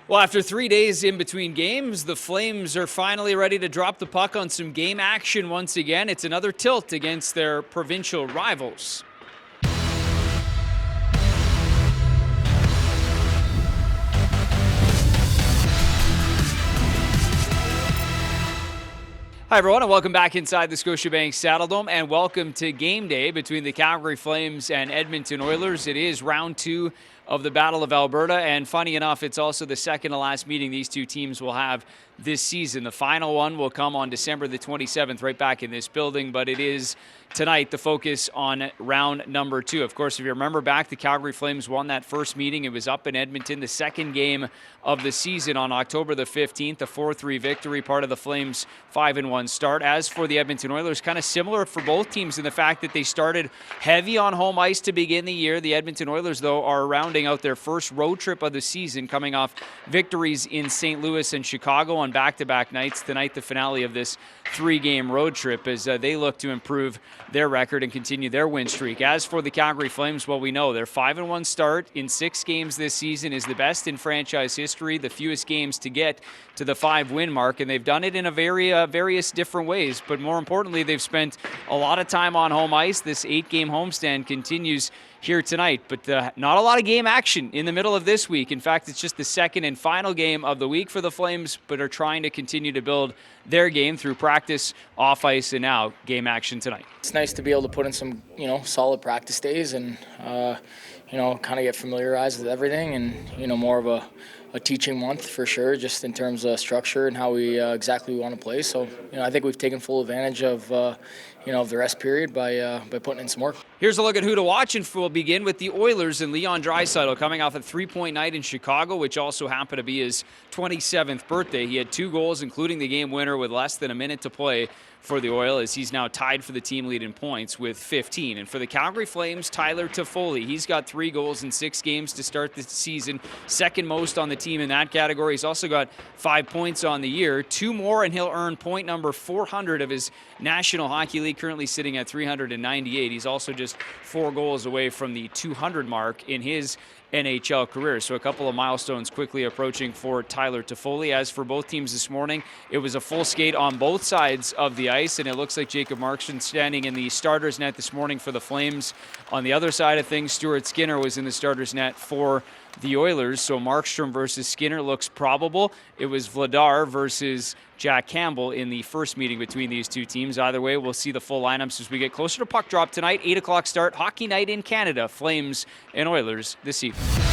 Well, after 3 days in between games, the Flames are finally ready to drop the puck on some game action once again. It's another tilt against their provincial rivals. Hi, everyone, and welcome back inside the Scotiabank Saddledome, and welcome to game day between the Calgary Flames and Edmonton Oilers. It is round 2 of the Battle of Alberta, and funny enough, it's also the second to last meeting these two teams will have this season. The final one will come on December the 27th, right back in this building, but it is tonight the focus on round number 2. Of course, if you remember back, the Calgary Flames won that first meeting. It was up in Edmonton, the second game of the season on October the 15th, a 4-3 victory, part of the Flames' 5-1 start. As for the Edmonton Oilers, kind of similar for both teams in the fact that they started heavy on home ice to begin the year. The Edmonton Oilers, though, are rounding out their first road trip of the season, coming off victories in St. Louis and Chicago on back-to-back nights. Tonight, the finale of this 3-game road trip as they look to improve their record and continue their win streak. As for the Calgary Flames, well, we know their 5-1 start in 6 games this season is the best in franchise history, the fewest games to get to the 5-win mark, and they've done it in a various different ways. But more importantly, they've spent a lot of time on home ice. This 8-game homestand continues here tonight, but not a lot of game action in the middle of this week. In fact, it's just the second and final game of the week for the Flames, but are trying to continue to build their game through practice, off ice, and now game action tonight. It's nice to be able to put in some, solid practice days and, kind of get familiarized with everything and, more of a teaching month for sure, just in terms of structure and how we exactly want to play. So, I think we've taken full advantage of, of the rest period by putting in some work. Here's a look at who to watch, and we'll begin with the Oilers and Leon Draisaitl coming off a 3-point night in Chicago, which also happened to be his 27th birthday. He had 2 goals, including the game winner with less than a minute to play for the Oilers. He's now tied for the team lead in points with 15. And for the Calgary Flames, Tyler Toffoli. He's got 3 goals in 6 games to start the season, second most on the team in that category. He's also got 5 points on the year, 2 more, and he'll earn point number 400 of his National Hockey League, currently sitting at 398. He's also just 4 goals away from the 200 mark in his NHL career. So a couple of milestones quickly approaching for Tyler Toffoli. As for both teams this morning, it was a full skate on both sides of the ice, and it looks like Jacob Markstrom standing in the starter's net this morning for the Flames. On the other side of things, Stuart Skinner was in the starter's net for the Oilers. So Markstrom versus Skinner looks probable. It was Vladar versus Jack Campbell in the first meeting between these two teams. Either way, we'll see the full lineups as we get closer to puck drop tonight. 8 o'clock start, hockey night in Canada. Flames and Oilers this evening.